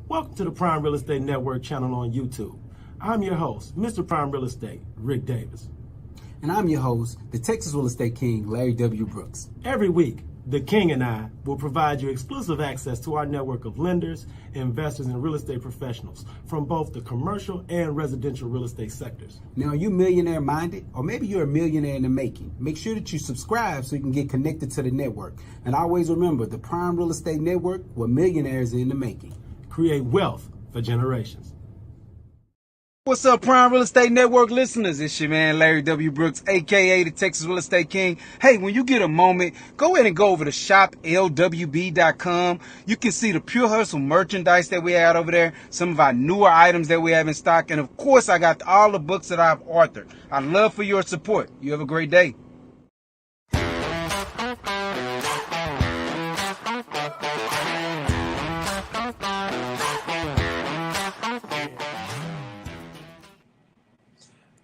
Welcome to the Prime Real Estate Network channel on YouTube. I'm your host, Mr. Prime Real Estate, Ric Davis. And I'm your host, the Texas Real Estate King, LarryWBrooks. Every week, the King and I will provide you exclusive access to our network of lenders, investors, and real estate professionals from both the commercial and residential real estate sectors. Now, are you millionaire minded? Or maybe you're a millionaire in the making. Make sure that you subscribe so you can get connected to the network. And always remember, the Prime Real Estate Network, where millionaires are in the making. Create wealth for generations. What's up, Prime Real Estate Network listeners? It's your man, LarryWBrooks, a.k.a. the Texas Real Estate King. Hey, when you get a moment, go ahead and go over to shoplwb.com. You can see the Pure Hustle merchandise that we have over there, some of our newer items that we have in stock, and of course, I got all the books that I've authored. I'd love for your support. You have a great day.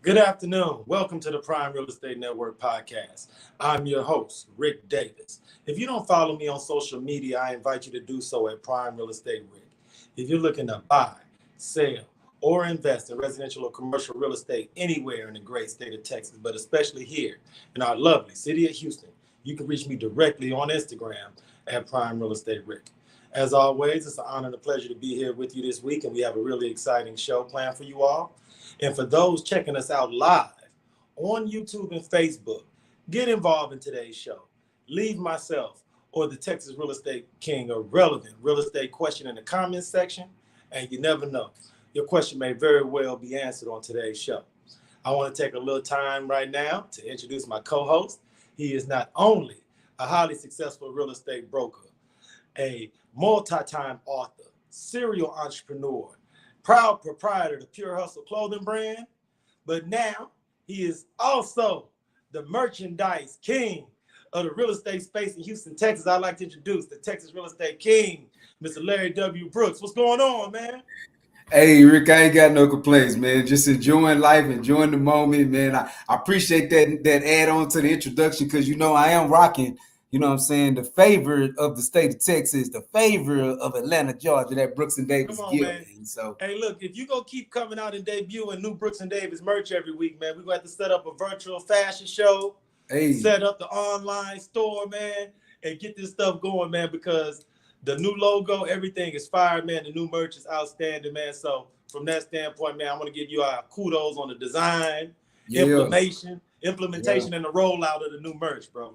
Good afternoon. Welcome to the Prime Real Estate Network podcast. I'm your host, Ric Davis. If you don't follow me on social media, I invite you to do so at Prime Real Estate Ric. If you're looking to buy, sell, or invest in residential or commercial real estate anywhere in the great state of Texas, but especially here in our lovely city of Houston, you can reach me directly on Instagram at Prime Real Estate Ric. As always, it's an honor and a pleasure to be here with you this week, and we have a really exciting show planned for you all. And for those checking us out live on YouTube and Facebook, get involved in today's show. Leave myself or the Texas Real Estate King a relevant real estate question in the comments section, and you never know, your question may very well be answered on today's show. I want to take a little time right now to introduce my co-host. He is not only a highly successful real estate broker, a multi-time author, serial entrepreneur, proud proprietor of the Pure Hustle clothing brand, but now he is also the merchandise king of the real estate space in Houston, Texas. I'd like to introduce the Texas Real Estate King, Mr. LarryWBrooks. What's going on, man? Hey, Rick, I ain't got no complaints, man. Just enjoying life, enjoying the moment, man. I appreciate that add on to the introduction because, you know, I am rocking, you know what I'm saying, the favorite of the state of Texas, the favorite of Atlanta, Georgia, that Brooks and Davis Come on, gift. man. So, hey, look, if you go keep coming out and debuting new Brooks and Davis merch every week, man, we're going to have to set up a virtual fashion show, set up the online store, man, and get this stuff going, man, because the new logo, everything is fire, man. The new merch is outstanding, man. So from that standpoint, man, I want to give you our kudos on the design, implementation, and the rollout of the new merch, bro.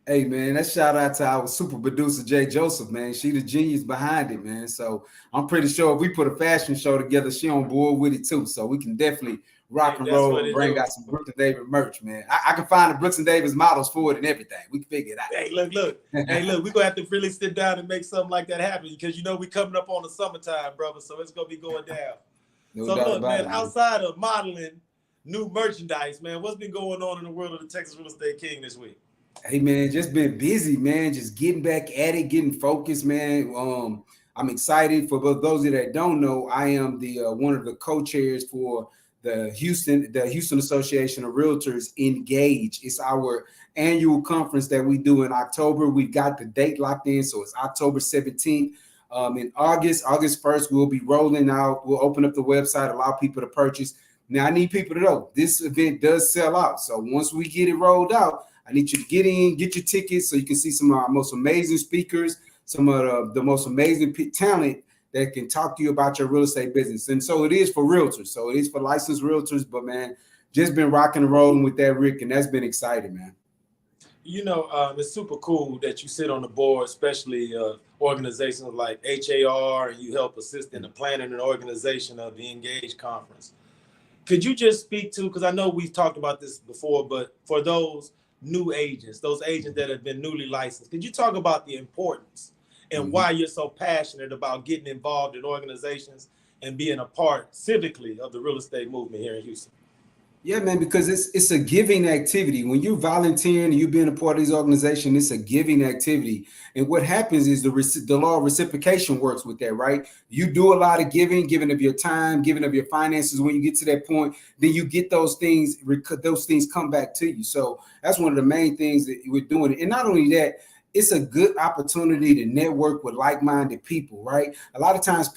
Hey, man, that shout out to our super producer, Jay Joseph, man. She the genius behind it, man. So I'm pretty sure if we put a fashion show together, she on board with it too. So we can definitely rock and roll and bring out some Brooks and Davis merch, man. I can find the Brooks and Davis models for it and everything. We can figure it out. Hey, look. Hey, look, we're going to have to really sit down and make something like that happen because, you know, we coming up on the summertime, brother. So it's going to be going down. No so doubt look, about man, it, man, outside of modeling new merchandise, man, what's been going on in the world of the Texas Real Estate King this week? Hey, man, just been busy, man. Just getting back at it, getting focused, man. I'm excited. For those of you that don't know, I am the one of the co-chairs for the Houston Association of Realtors Engage. It's our annual conference that we do in October. We've got the date locked in, so it's October 17th. In August 1st, we'll be rolling out. We'll open up the website, allow people to purchase. Now, I need people to know this event does sell out. So once we get it rolled out, I need you to get in, get your tickets so you can see some of our most amazing speakers, some of the most amazing talent that can talk to you about your real estate business. And so it is for realtors. So it is for licensed realtors. But, man, just been rocking and rolling with that, Rick, and that's been exciting, man. You know, it's super cool that you sit on the board, especially organizations like HAR, and you help assist in the planning and organization of the Engage conference. Could you just speak to, because I know we've talked about this before, but for those new agents, those agents that have been newly licensed, could you talk about the importance and why you're so passionate about getting involved in organizations and being a part civically of the real estate movement here in Houston? Yeah, man, because it's a giving activity. When you're volunteering and you being a part of these organizations, it's a giving activity. And what happens is the law of reciprocation works with that, right? You do a lot of giving of your time, giving of your finances. When you get to that point, then you get those things come back to you. So that's one of the main things that we're doing. And not only that, it's a good opportunity to network with like-minded people, right? A lot of times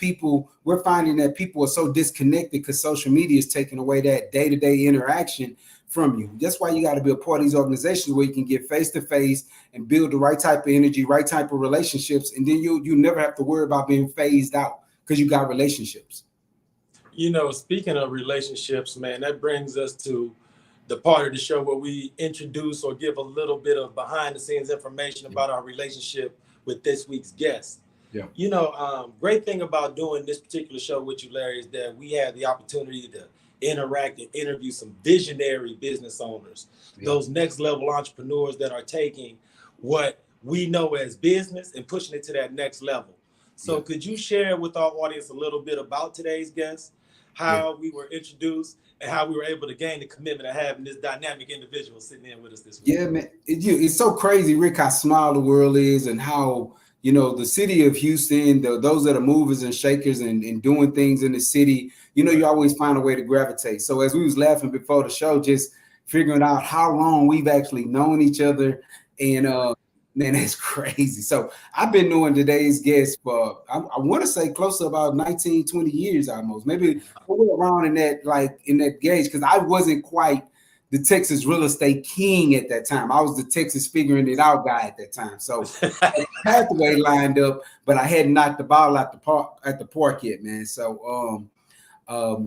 we're finding that people are so disconnected because social media is taking away that day-to-day interaction from you. That's why you got to be a part of these organizations where you can get face-to-face and build the right type of energy, right type of relationships, and then you never have to worry about being phased out because you got relationships. Speaking of relationships, man, that brings us to the part of the show where we introduce or give a little bit of behind the scenes information about our relationship with this week's guest. Yeah. Great thing about doing this particular show with you, Larry, is that we have the opportunity to interact and interview some visionary business owners, those next level entrepreneurs that are taking what we know as business and pushing it to that next level. So could you share with our audience a little bit about today's guest, how we were introduced, and how we were able to gain the commitment of having this dynamic individual sitting in with us this week? Yeah, man. It's so crazy, Rick, how small the world is and how, the city of Houston, those that are movers and shakers and doing things in the city, you always find a way to gravitate. So as we was laughing before the show, just figuring out how long we've actually known each other. And man, that's crazy. So I've been knowing today's guest for, I want to say close to about 19, 20 years almost, maybe around in that gauge, because I wasn't quite the Texas real estate king at that time. I was the Texas figuring it out guy at that time. So the pathway lined up, but I hadn't knocked the ball at the park yet, man. So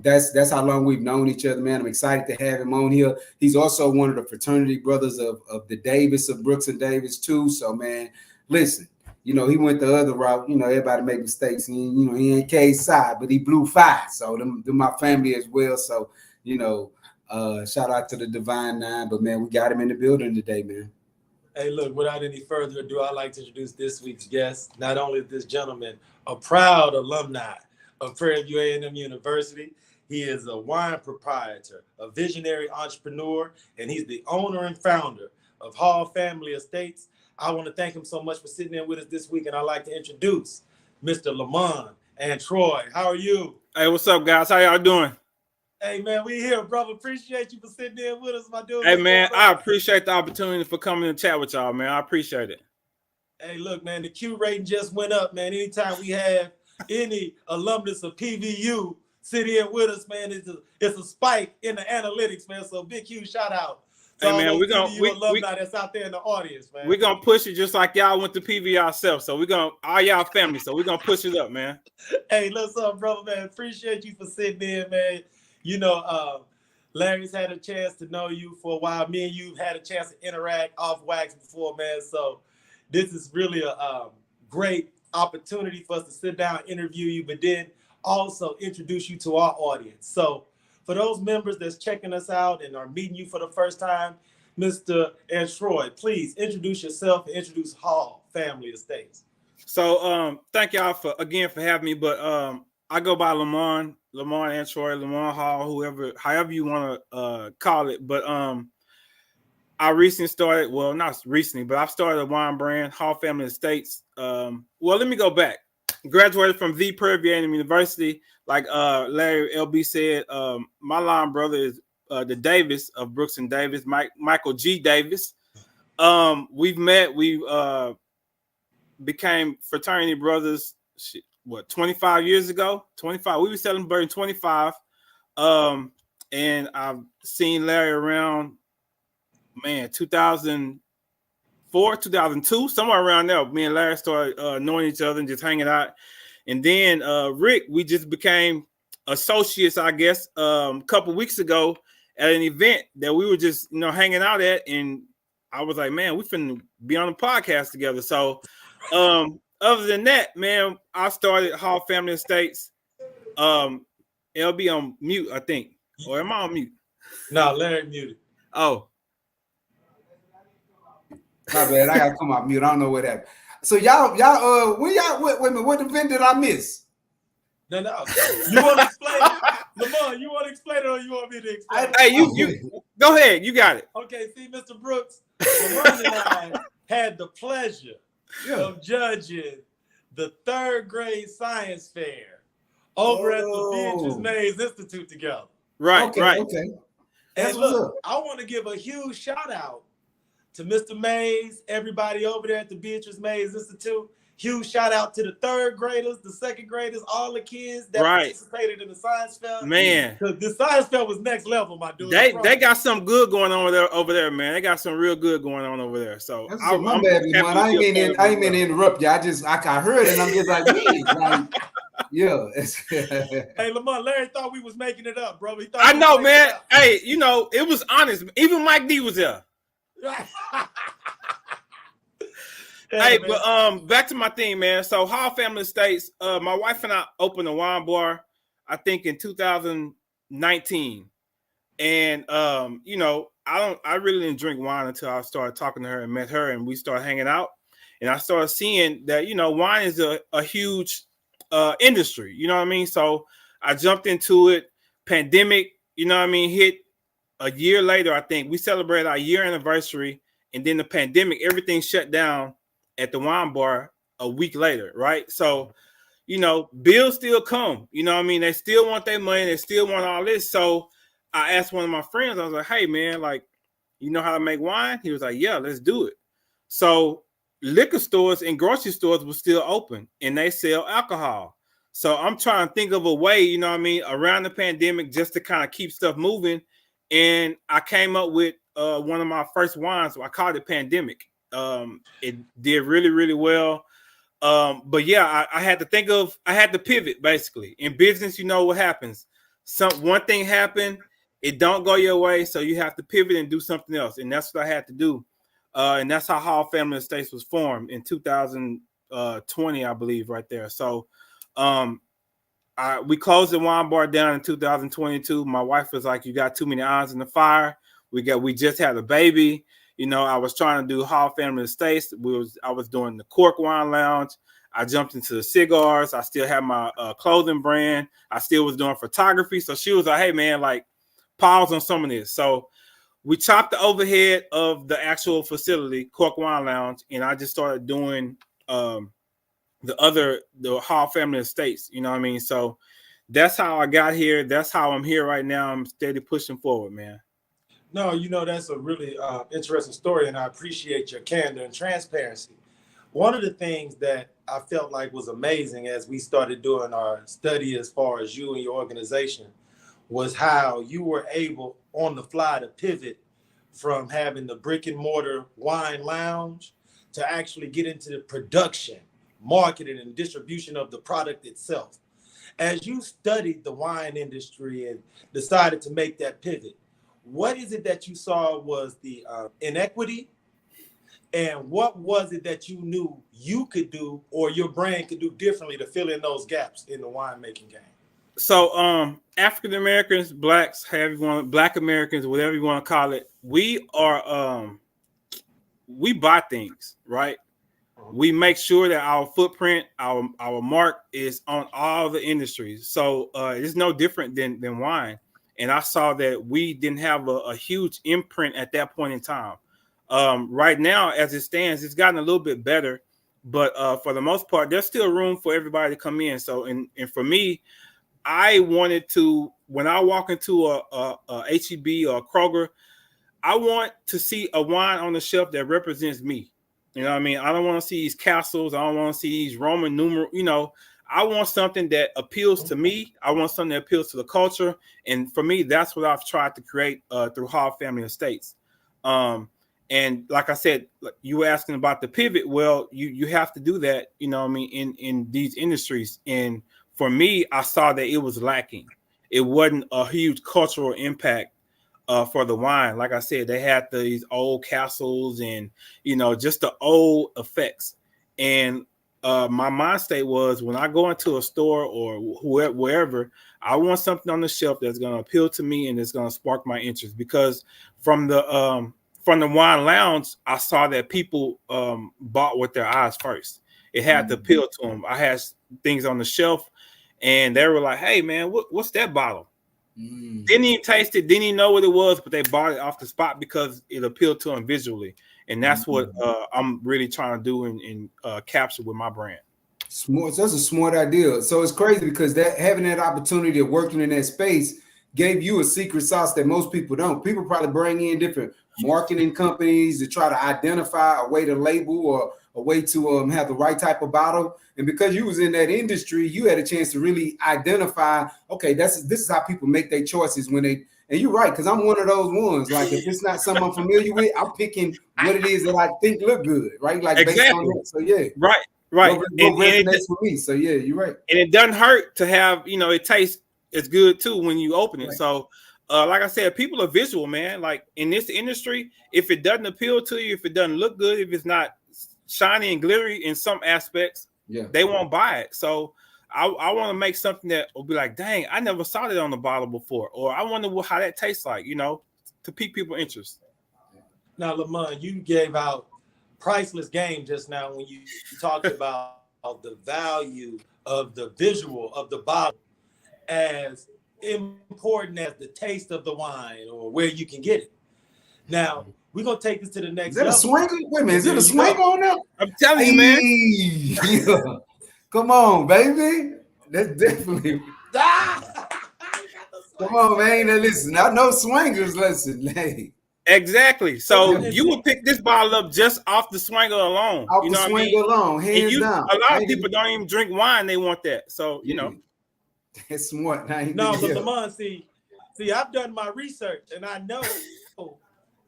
that's how long we've known each other, man. I'm excited to have him on here. He's also one of the fraternity brothers of the Davis, of Brooks and Davis too. So, man, listen, he went the other route. Everybody make mistakes. And, he ain't K's side, but he blew 5. So them my family as well. So, shout out to the Divine Nine. But, man, we got him in the building today, man. Hey, look, without any further ado, I'd like to introduce this week's guest. Not only is this gentleman a proud alumni of Prairie View A&M University, he is a wine proprietor, a visionary entrepreneur, and he's the owner and founder of Hall Family Estates. I want to thank him so much for sitting in with us this week, and I'd like to introduce Mr. Lamont Antroi. How are you? Hey, what's up, guys? How y'all doing? Hey, man, we here, brother. Appreciate you for sitting in with us, my dude. Hey, man, I appreciate the opportunity for coming and chat with y'all, man. I appreciate it. Hey, look, man, the Q rating just went up, man. Anytime we have any alumnus of PVU sit in with us, man, it's a spike in the analytics, man. So big, huge shout out to all those PVU alumni that's out there in the audience, man. We're going to push it just like y'all went to PV ourselves. So all y'all family. So we're going to push it up, man. Hey, what's up, brother, man? Appreciate you for sitting in, man. Larry's had a chance to know you for a while. Me and you've had a chance to interact off wax before, man. So this is really a great opportunity for us to sit down, interview you, but then also introduce you to our audience. So for those members that's checking us out and are meeting you for the first time, Mr. Antroi, please introduce yourself and introduce Hall Family Estates. So thank y'all for having me. But I go by Lamont Antroi, Lamont Hall, however you want to call it. But I recently started, well, not recently, but I've started a wine brand, Hall Family Estates. Well, let me go back. Graduated from the Proprietor University. Like Larry LB said, my line brother is the Davis of Brooks and Davis, Michael G. Davis. We've met, we became fraternity brothers, 25 years ago? 25. We were celebrating 25. And I've seen Larry around, 2004, 2002, somewhere around there. Me and Larry started knowing each other and just hanging out. And then Rick, we just became associates, I guess, a couple weeks ago at an event that we were just, hanging out at. And I was like, man, we finna be on a podcast together. So other than that, man, I started Hall Family Estates. LB on mute, I think. Or am I on mute? No, Larry muted. Oh. My bad, I gotta come off mute. I don't know what happened. So y'all, wait a minute, what event did I miss? No. You want to explain it? Lamont, you want to explain it or you want me to explain it? Hey, you go ahead. You got it. Okay, see, Mr. Brooks, Lamont and I had the pleasure of judging the 3rd grade science fair over at the Beatrice Mays Institute together. Right. Okay. And look, I want to give a huge shout out to Mr. Mays, everybody over there at the Beatrice Mays Institute. Huge shout out to the third graders, the second graders, all the kids that participated in the science fair. Man, the science fair was next level, my dude. They got some good going on over there, man. They got some real good going on over there. So my bad, man. I ain't mean to interrupt you. I heard it and I'm just like, man, yeah. Hey, Lamont, Larry thought we was making it up, bro. I know, man. Hey, it was honest. Even Mike D was there. Hey, man. But back to my thing, man. So Hall Family Estates, my wife and I opened a wine bar, I think in 2019. And I really didn't drink wine until I started talking to her and met her and we started hanging out. And I started seeing that, wine is a huge industry, you know what I mean? So I jumped into it. Pandemic, hit a year later. I think we celebrated our year anniversary, and then the pandemic, everything shut down at the wine bar a week later, right? So, bills still come, they still want their money, they still want all this. So I asked one of my friends, I was like, hey man, like, you know how to make wine? He was like, yeah, let's do it. So liquor stores and grocery stores were still open and they sell alcohol. So I'm trying to think of a way, around the pandemic just to kind of keep stuff moving. And I came up with one of my first wines. I called it Pandemic. It did really, really well. But yeah, I had to pivot basically. In business, what happens? One thing happened, it don't go your way. So you have to pivot and do something else. And that's what I had to do. And that's how Hall Family Estates was formed in 2020, I believe, right there. So we closed the wine bar down in 2022. My wife was like, you got too many irons in the fire. We just had a baby. I was trying to do Hall Family Estates. I was doing the Cork Wine Lounge. I jumped into the cigars. I still had my clothing brand. I still was doing photography. So she was like, hey man, like pause on some of this. So we chopped the overhead of the actual facility, Cork Wine Lounge, and I just started doing the Hall Family Estates. You know what I mean? So that's how I got here. That's how I'm here right now. I'm steady pushing forward, man. No, that's a really interesting story, and I appreciate your candor and transparency. One of the things that I felt like was amazing as we started doing our study as far as you and your organization was how you were able on the fly to pivot from having the brick and mortar wine lounge to actually get into the production, marketing, and distribution of the product itself. As you studied the wine industry and decided to make that pivot, what is it that you saw was the inequity, and what was it that you knew you could do or your brand could do differently to fill in those gaps in the winemaking game? So African Americans, blacks, Black Americans, whatever you want to call it, we are we buy things, right? We make sure that our footprint, our mark is on all the industries. So it's no different than wine. And I saw that we didn't have a huge imprint at that point in time. Right now, as it stands, it's gotten a little bit better, but for the most part, there's still room for everybody to come in. So, and for me, I wanted to, when I walk into a H-E-B or a Kroger, I want to see a wine on the shelf that represents me. You know what I mean? I don't want to see these castles. I don't want to see these Roman numeral, I want something that appeals to me. I want something that appeals to the culture. And for me, that's what I've tried to create through Hall Family Estates. And like I said, you were asking about the pivot. Well, you have to do that, in these industries. And for me, I saw that it was lacking. It wasn't a huge cultural impact for the wine. Like I said, they had these old castles and, just the old effects. And my mind state was when I go into a store or wherever, I want something on the shelf that's going to appeal to me and it's going to spark my interest. Because from the wine lounge, I saw that people bought with their eyes first. It had to appeal to them. I had things on the shelf and they were like, hey man, what's that bottle? Didn't even taste it, didn't even know what it was, but they bought it off the spot because it appealed to them visually. And that's what I'm really trying to do and capture with my brand. Smart. So that's a smart idea. So it's crazy because having that opportunity of working in that space gave you a secret sauce that most people don't. People probably bring in different marketing companies to try to identify a way to label or a way to have the right type of bottle. And because you was in that industry, you had a chance to really identify, okay, this is how people make their choices when they, and you're right, because I'm one of those ones. Like if it's not something I'm familiar with, I'm picking what it is that I think look good, right? Like exactly. Based on that. So yeah. Right. What resonates with me. So yeah, you're right. And it doesn't hurt to have, it tastes as good too when you open it. Right. So like I said, people are visual, man. Like in this industry, if it doesn't appeal to you, if it doesn't look good, if it's not shiny and glittery in some aspects, they won't buy it. So I want to make something that will be like, dang, I never saw that on the bottle before, or I wonder how that tastes like, to pique people's interest. Now, Lamont, you gave out priceless game just now when you talked about the value of the visual of the bottle as important as the taste of the wine or where you can get it. Now, we're going to take this to the next level. Is that a swinger? Wait a minute, is it a swinger on that? I'm telling you, man. Yeah. Come on, baby. That's definitely. Come on, man. Now, listen, I know swingers. Listen, hey. Exactly. So you would pick this bottle up just off the swinger alone. Off the swinger alone, hands down. A lot of people don't even drink wine. They want that. So, That's smart. No, but Lamont, see, I've done my research, and I know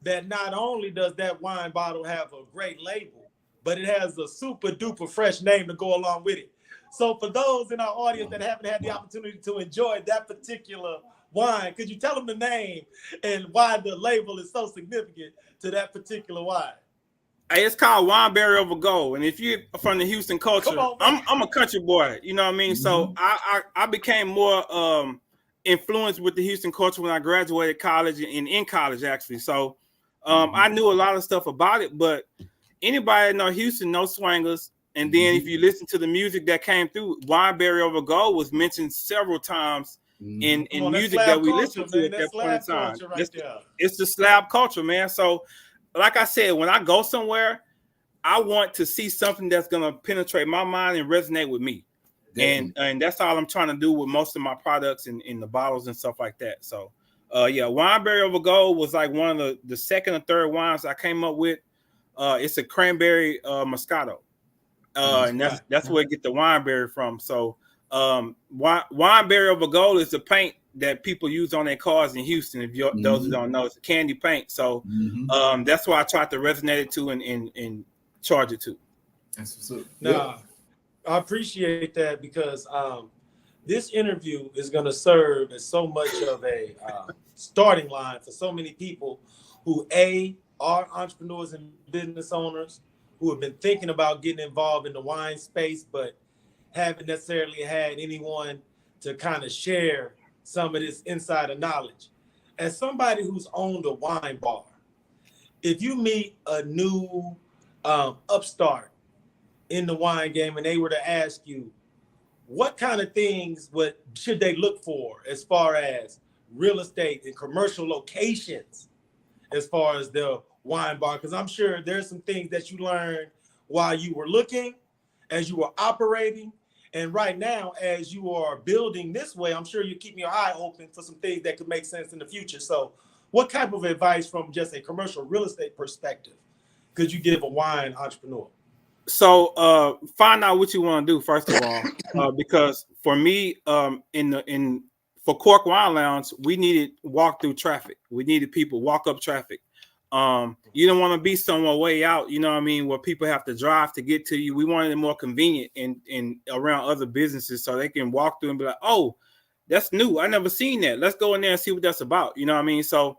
that not only does that wine bottle have a great label, but it has a super duper fresh name to go along with it. So for those in our audience that haven't had the opportunity to enjoy that particular wine, could you tell them the name and why the label is so significant to that particular wine? It's called Wineberry Over Gold. And if you're from the Houston culture, I'm a country boy, you know what I mean? Mm-hmm. So I became more influenced with the Houston culture when I graduated college and in college, actually. So I knew a lot of stuff about it, but anybody that know Houston knows swangers. And then if you listen to the music that came through, Wineberry Over Gold was mentioned several times in music that we listened to at that point in time. It's the slab culture, man. So like I said, when I go somewhere, I want to see something that's going to penetrate my mind and resonate with me. And that's all I'm trying to do with most of my products and in the bottles and stuff like that. So, Wineberry Over Gold was like one of the second or third wines I came up with. It's a cranberry Moscato. And that's where I get the wineberry from. So, Wineberry Over Gold is the paint that people use on their cars in Houston. If those who don't know, it's a candy paint. So that's why I tried to resonate it to and charge it to. That's what's up. Nah, I appreciate that because this interview is going to serve as so much of a starting line for so many people who are entrepreneurs and business owners who have been thinking about getting involved in the wine space, but haven't necessarily had anyone to kind of share some of this insider knowledge. As somebody who's owned a wine bar, if you meet a new upstart in the wine game and they were to ask you, what kind of things should they look for as far as real estate and commercial locations as far as their wine bar? Because I'm sure there's some things that you learned while you were looking, as you were operating. And right now, as you are building this way, I'm sure you're keeping your eye open for some things that could make sense in the future. So what type of advice from just a commercial real estate perspective could you give a wine entrepreneur? So find out what you want to do, first of all, because for me, for Cork Wine Lounge, we needed walk-through traffic. We needed people walk up traffic. You don't want to be somewhere way out, you know what I mean, where people have to drive to get to you. We wanted it more convenient and around other businesses so they can walk through and be like, oh, that's new. I never seen that. Let's go in there and see what that's about. You know what I mean? So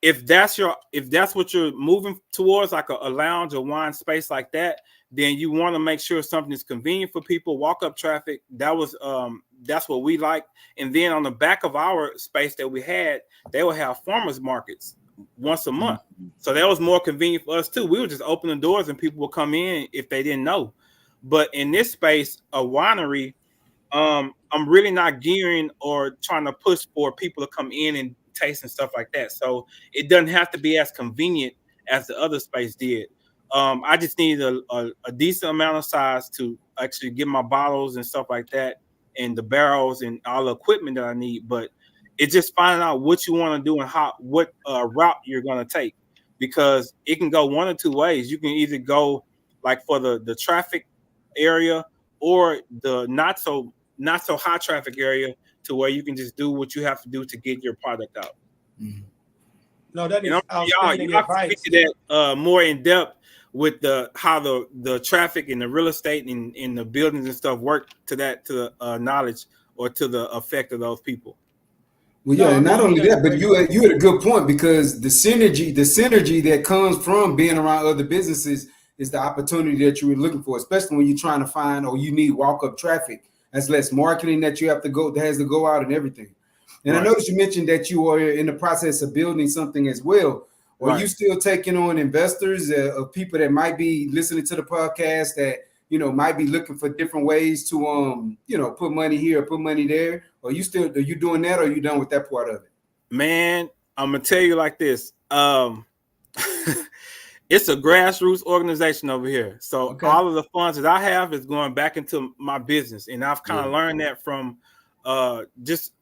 if that's what you're moving towards, like a lounge or wine space like that, then you want to make sure something is convenient for people, walk up traffic. That's what we like. And then on the back of our space that we had, they would have farmers markets once a month. So that was more convenient for us too. We would just open the doors and people would come in if they didn't know. But in this space, a winery, I'm really not gearing or trying to push for people to come in and taste and stuff like that. So it doesn't have to be as convenient as the other space did. I just needed a decent amount of size to actually get my bottles and stuff like that and the barrels and all the equipment that I need. But It's just finding out what you want to do and what route you're going to take, because it can go one or two ways. You can either go like for the traffic area, or the not so high traffic area, to where you can just do what you have to do to get your product out. Mm-hmm. No, that is outstanding y'all advice. Can speak to that more in depth with how the traffic and the real estate and the buildings and stuff work to the knowledge or to the effect of those people. Well, yeah, and not only that, but you had a good point, because the synergy that comes from being around other businesses is the opportunity that you were looking for, especially when you're trying to find, or you need walk-up traffic. That's less marketing that has to go out and everything. And right. I noticed you mentioned that you are in the process of building something as well. Are you still taking on investors, of people that might be listening to the podcast that, might be looking for different ways to, put money here or put money there? Are you doing that, or are you done with that part of it? Man, I'm going to tell you like this. It's a grassroots organization over here. So all of the funds that I have is going back into my business. And I've kind of learned that from just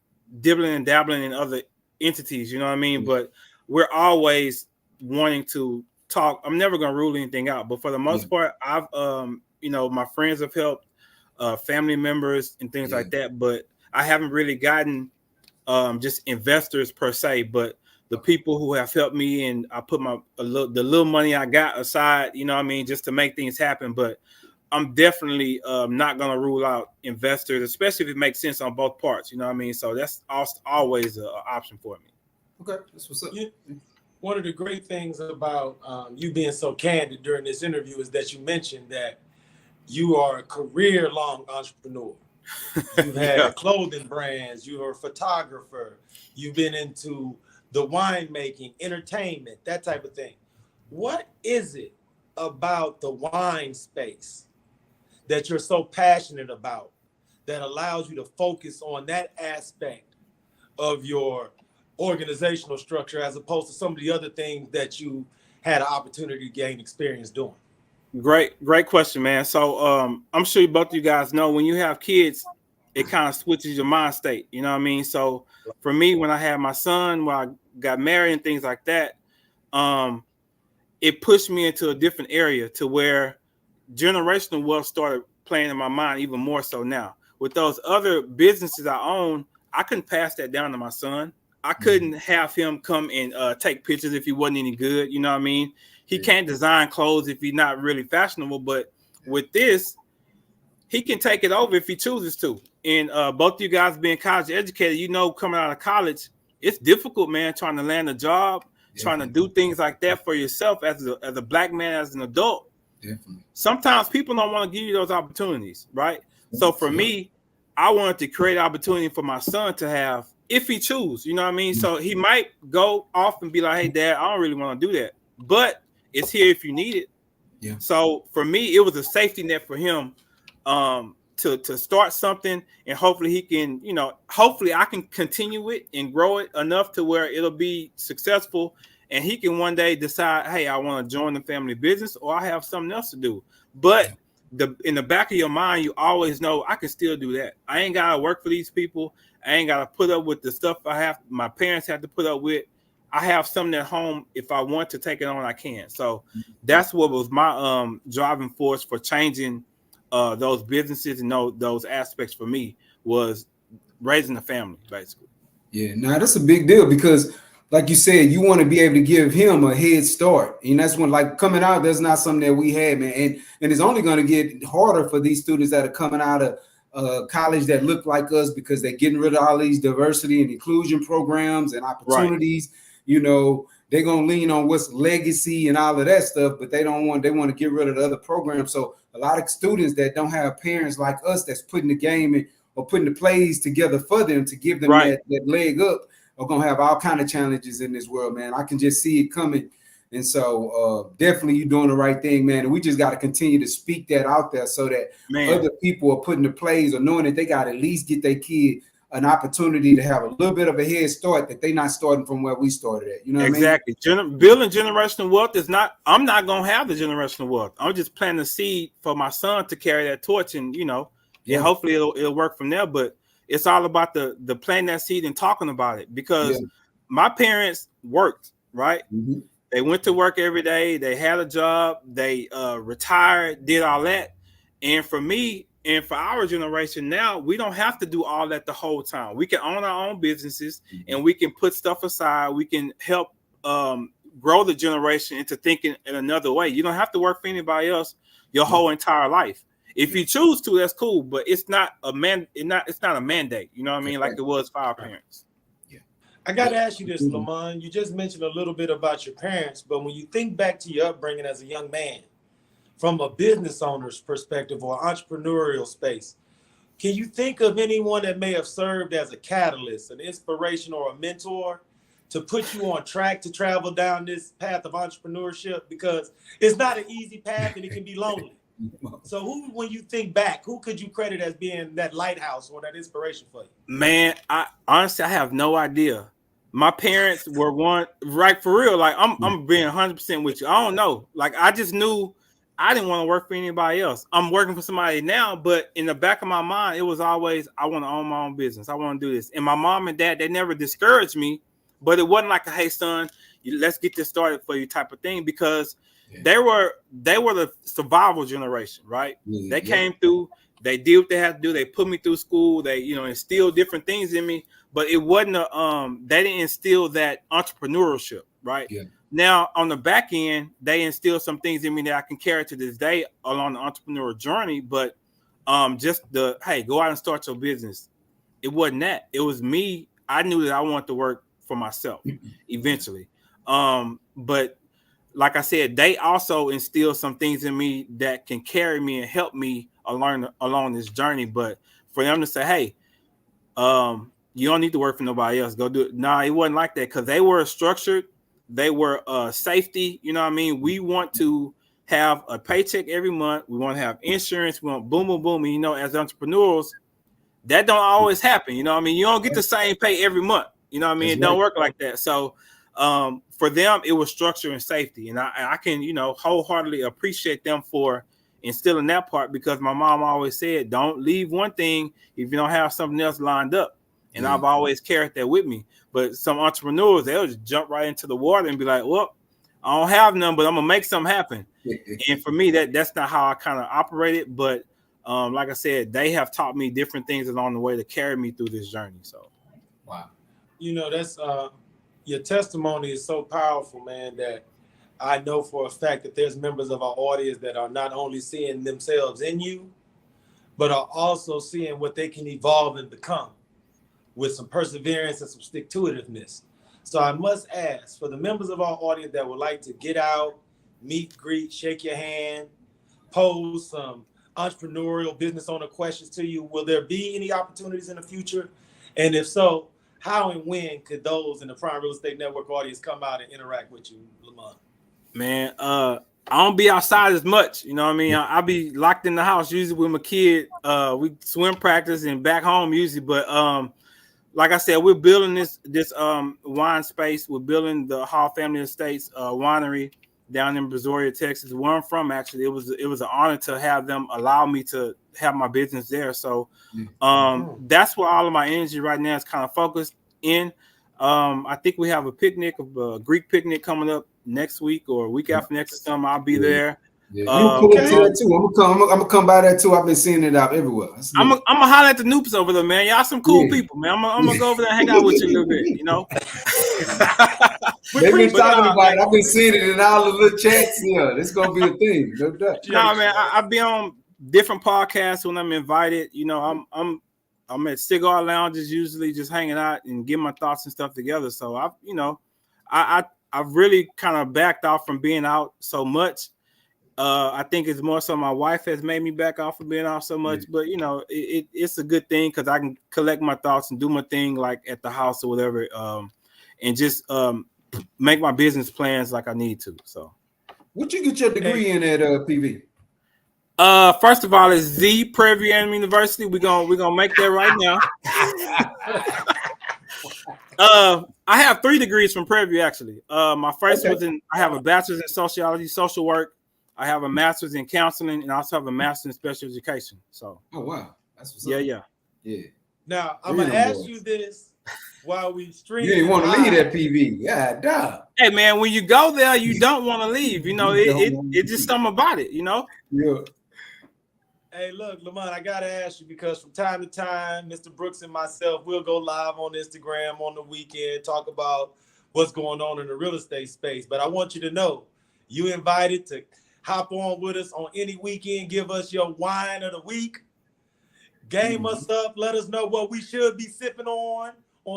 dibbling and dabbling in other entities, you know what I mean? But we're always wanting to talk. I'm never going to rule anything out. But for the most part, I've, my friends have helped, family members and things like that. But I haven't really gotten just investors per se. But the people who have helped me, and I put the little money I got aside, you know what I mean, just to make things happen. But I'm definitely not going to rule out investors, especially if it makes sense on both parts. You know what I mean? So that's always an option for me. Okay, that's what's up. One of the great things about you being so candid during this interview is that you mentioned that you are a career-long entrepreneur. You've had clothing brands. You're a photographer. You've been into the winemaking, entertainment, that type of thing. What is it about the wine space that you're so passionate about that allows you to focus on that aspect of your organizational structure as opposed to some of the other things that you had an opportunity to gain experience doing? Great question, man. So I'm sure both of you guys know, when you have kids, it kind of switches your mind state. You know what I mean? So for me, when I had my son, when I got married and things like that, it pushed me into a different area to where generational wealth started playing in my mind even more so now. With those other businesses I own, I couldn't pass that down to my son. I couldn't have him come and take pictures if he wasn't any good. You know what I mean? He can't design clothes if he's not really fashionable. But with this, he can take it over if he chooses to. And both of you guys being college educated, coming out of college, it's difficult, man, trying to land a job, trying to do things like that for yourself as a black man, as an adult. Definitely. Sometimes people don't want to give you those opportunities, right? So for me, I wanted to create an opportunity for my son to have, if he chooses, you know what I mean? So he might go off and be like, hey, Dad, I don't really want to do that. But it's here if you need it. Yeah. So for me, it was a safety net for him to start something, and hopefully he can, hopefully I can continue it and grow it enough to where it'll be successful, and he can one day decide, hey, I want to join the family business, or I have something else to do. But in the back of your mind, you always know I can still do that. I ain't got to work for these people. I ain't got to put up with the stuff my parents have to put up with. I have something at home. If I want to take it on, I can. So that's what was my driving force for changing those businesses and those aspects for me, was raising a family, basically. Yeah, now that's a big deal, because like you said, you want to be able to give him a head start. And that's when, like, coming out, that's not something that we had, man. And it's only going to get harder for these students that are coming out of college that look like us, because they're getting rid of all these diversity and inclusion programs and opportunities. Right. They're going to lean on what's legacy and all of that stuff, but they want to get rid of the other programs. So a lot of students that don't have parents like us that's putting the game in, or putting the plays together for them to give them that leg up, are going to have all kind of challenges in this world, man. I can just see it coming. And so definitely you're doing the right thing, man. And we just got to continue to speak that out there so that other people are putting the plays, or knowing that they got to at least get their kid an opportunity to have a little bit of a head start, that they not starting from where we started at. You know what exactly. I mean? Building generational wealth is not, I'm not going to have the generational wealth. I'm just planting a seed for my son to carry that torch, and, and hopefully it'll work from there. But it's all about the planting that seed and talking about it, because my parents worked, right? Mm-hmm. They went to work every day. They had a job. They retired, did all that. And for me and for our generation now, we don't have to do all that the whole time. We can own our own businesses, and we can put stuff aside. We can help grow the generation into thinking in another way. You don't have to work for anybody else your whole entire life. If you choose to, that's cool, but it's not a it's not a mandate. You know what I mean? Like it was for our parents. I got to ask you this, Lamont. You just mentioned a little bit about your parents, but when you think back to your upbringing as a young man, from a business owner's perspective or entrepreneurial space, can you think of anyone that may have served as a catalyst, an inspiration, or a mentor to put you on track to travel down this path of entrepreneurship? Because it's not an easy path and it can be lonely. So who, when you think back, who could you credit as being that lighthouse or that inspiration for you? Man, I honestly have no idea. My parents were one, right, for real. Like I'm being 100% with you. I don't know. Like I just knew I didn't want to work for anybody else. I'm working for somebody now, but in the back of my mind, it was always, I want to own my own business. I want to do this. And my mom and dad, they never discouraged me, but it wasn't like a, hey son, let's get this started for you type of thing, because they were the survival generation, right? They came through, they did what they had to do. They put me through school. They, instilled different things in me, but it wasn't they didn't instill that entrepreneurship, right? Yeah. Now on the back end, they instilled some things in me that I can carry to this day along the entrepreneurial journey. But just hey, go out and start your business. It wasn't that. It was me. I knew that I wanted to work for myself eventually. But like I said, they also instilled some things in me that can carry me and help me along this journey. But for them to say, hey, you don't need to work for nobody else, go do it. Nah, it wasn't like that, because they were structured. They were safety. You know what I mean? We want to have a paycheck every month. We want to have insurance. We want boom, boom, boom. And, as entrepreneurs, that don't always happen. You know what I mean? You don't get the same pay every month. You know what I mean? It don't work like that. So for them, it was structure and safety. And I can, wholeheartedly appreciate them for instilling that part, because my mom always said, don't leave one thing if you don't have something else lined up. And I've always carried that with me. But some entrepreneurs, they'll just jump right into the water and be like, well, I don't have none, but I'm going to make something happen. And for me, that's not how I kind of operated. But like I said, they have taught me different things along the way to carry me through this journey. So, wow. That's your testimony is so powerful, man, that I know for a fact that there's members of our audience that are not only seeing themselves in you, but are also seeing what they can evolve and become with some perseverance and some stick-to-itiveness. So I must ask, for the members of our audience that would like to get out, meet, greet, shake your hand, pose some entrepreneurial business owner questions to you, will there be any opportunities in the future? And if so, how and when could those in the Prime Real Estate Network audience come out and interact with you, Lamont? Man, I don't be outside as much. You know what I mean? I'll be locked in the house usually with my kid. We swim practice and back home usually. But like I said, we're building this wine space. We're building the Hall Family Estates winery down in Brazoria, Texas, where I'm from. Actually, it was an honor to have them allow me to have my business there. So that's where all of my energy right now is kind of focused in. I think we have a Greek picnic coming up next week or a week after next or something. I'll be there. I'm gonna come by that too. I've been seeing it out everywhere. I'm gonna holler at the Noops over there, man. Y'all some cool people, man. I'm gonna go over there and hang out with you a little bit, They've been talking about it. I've been seeing it in all the little chats. Yeah, it's gonna be a thing. No doubt. No, man, I've been on different podcasts when I'm invited. I'm at cigar lounges usually, just hanging out and getting my thoughts and stuff together. So I've really kind of backed off from being out so much. I think it's more so my wife has made me back off from being out so much, but it's a good thing because I can collect my thoughts and do my thing like at the house or whatever, and just make my business plans like I need to. So, what'd you get your degree in at PV? First of all, it's the Proprietor University. We're gonna make that right now. I have 3 degrees from Proprietor actually. My first was I have a bachelor's in sociology, social work. I have a master's in counseling, and I also have a master's in special education. So, oh wow, that's what's up. Yeah. Now, I'm going to ask you this while we stream. You didn't want to leave that PV. Yeah, duh. Hey, man, when you go there, you don't want to leave. You know, it's just something about it, you know? Yeah. Hey, look, Lamont, I got to ask you because from time to time, Mr. Brooks and myself, we'll go live on Instagram on the weekend, talk about what's going on in the real estate space. But I want you to know, you invited to hop on with us on any weekend, give us your wine of the week, game us up, let us know what we should be sipping on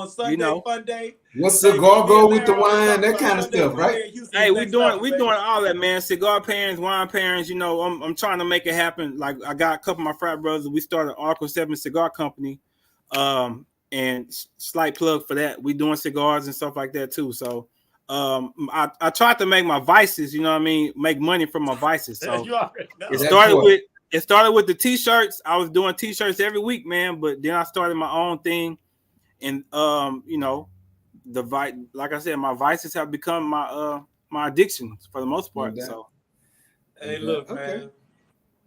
Sunday Fun Day. What cigar go with the wine, that kind of stuff, right? Hey, we doing all that, man. Cigar pairings, wine pairings. You know, I'm trying to make it happen. Like I got a couple of my frat brothers. We started Article 7 Cigar Company, and slight plug for that. We doing cigars and stuff like that too. So, I tried to make my vices. You know what I mean? Make money from my vices. So it started with the t-shirts. I was doing t-shirts every week, man. But then I started my own thing. And you know, like I said, my vices have become my addictions for the most part. So, hey, look, man,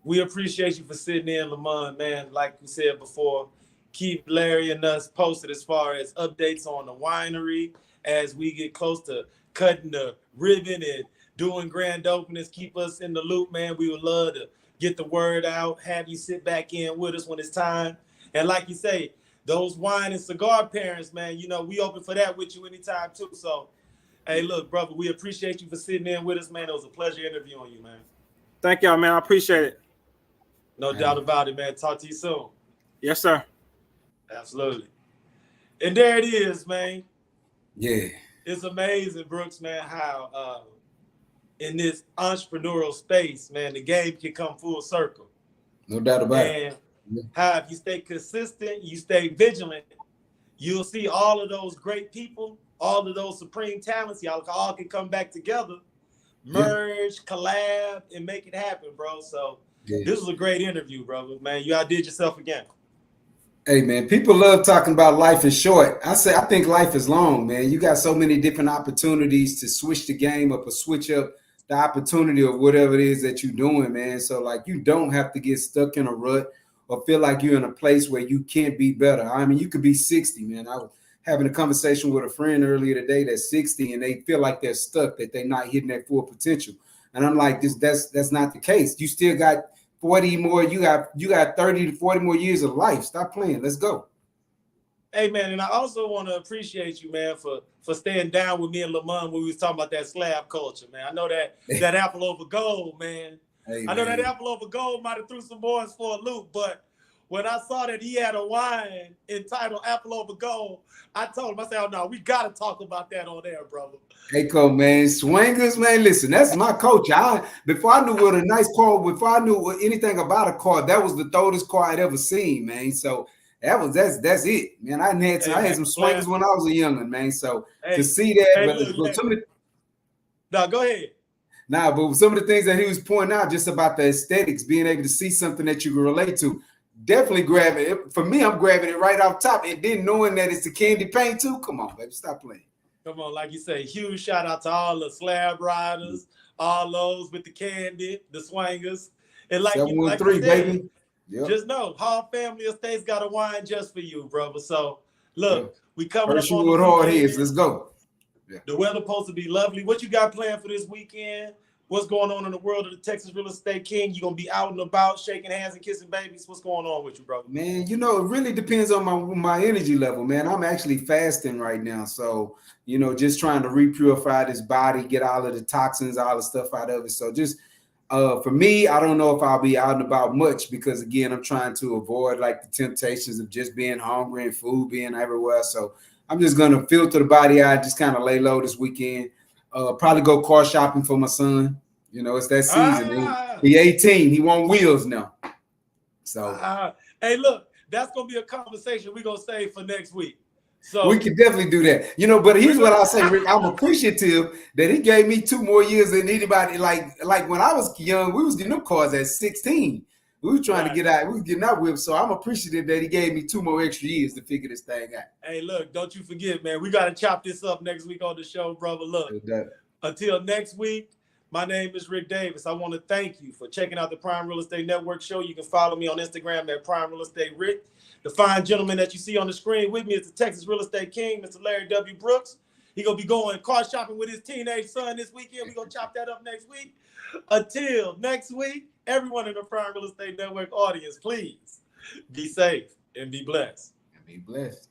we appreciate you for sitting in, Lamont, man. Like we said before, keep Larry and us posted as far as updates on the winery as we get close to cutting the ribbon and doing grand openings. Keep us in the loop, man. We would love to get the word out, have you sit back in with us when it's time. And like you say, those wine and cigar pairings, man, you know, we open for that with you anytime too. So, hey, look, brother, we appreciate you for sitting in with us, man. It was a pleasure interviewing you, man. Thank y'all, man. I appreciate it. No doubt about it, man. Talk to you soon. Yes, sir. Absolutely. And there it is, man. Yeah. It's amazing, Brooks, man, how in this entrepreneurial space, man, the game can come full circle. No doubt about it. How if you stay consistent, you stay vigilant, you'll see all of those great people, all of those supreme talents, y'all all can come back together, merge, collab, and make it happen, bro. So this was a great interview, brother, man. You outdid yourself again. Hey, man, people love talking about life is short. I think life is long, man. You got so many different opportunities to switch the game up or switch up the opportunity of whatever it is that you're doing, man. So, like, you don't have to get stuck in a rut or feel like you're in a place where you can't be better. I mean, you could be 60, man. I was having a conversation with a friend earlier today that's 60 and they feel like they're stuck, that they're not hitting their full potential. And I'm like, that's not the case. You still got 40 more, you got 30 to 40 more years of life. Stop playing. Let's go. Hey, man, and I also want to appreciate you, man, for staying down with me and Lamont when we was talking about that slab culture, man. I know that apple over gold, man. Hey, I know that apple over gold might have threw some boys for a loop, but when I saw that he had a wine entitled Apple Over Gold, I told him, I said, oh, no, we got to talk about that on there, brother. Hey, cool, man. Swingers, man, listen, that's my coach. Before I knew what a nice car, before I knew anything about a car, that was the throatest car I'd ever seen, man. So that's it, man. I had some swingers when I was a youngin', man. So to see that, no, go ahead. Nah, but some of the things that he was pointing out just about the aesthetics, being able to see something that you can relate to, definitely grabbing it. For me, I'm grabbing it right off top, and then knowing that it's the candy paint too. Come on, baby, stop playing. Come on, like you say, huge shout out to all the slab riders, all those with the candy, the swingers, and like 713, baby. Yep. Just know, Hall Family Estates got a wine just for you, brother. So look, we coming up on the hard heads. Let's go. Yeah. The weather supposed to be lovely. What you got planned for this weekend? What's going on in the world of the Texas Real Estate King? You gonna be out and about, shaking hands and kissing babies? What's going on with you, brother? Man, you know, it really depends on my energy level, man. I'm actually fasting right now, so you know, just trying to repurify this body, get all of the toxins, all the stuff out of it. So just for me, I don't know if I'll be out and about much because again, I'm trying to avoid like the temptations of just being hungry and food being everywhere. So I'm just gonna filter the body out, just kind of lay low this weekend. Probably go car shopping for my son. You know, it's that season. He 18. He want wheels now. So, hey, look, that's gonna be a conversation we're gonna save for next week. So we can definitely do that. You know, but here's what I'll say, Rick. I'm appreciative that he gave me 2 more years than anybody. Like when I was young, we was getting them cars at 16. We were trying to get out. We was getting out with. So I'm appreciative that he gave me 2 more extra years to figure this thing out. Hey, look, don't you forget, man. We got to chop this up next week on the show, brother. Look, until next week, My name is Ric Davis. I want to thank you for checking out the Prime Real Estate Network show. You can follow me on Instagram at Prime Real Estate Rick. The fine gentleman that you see on the screen with me is the Texas Real Estate King, Mr. Larry W. Brooks. He's going to be going car shopping with his teenage son this weekend. We're going to chop that up next week. Until next week, everyone in the Prime Real Estate Network audience, please be safe and be blessed. And be blessed.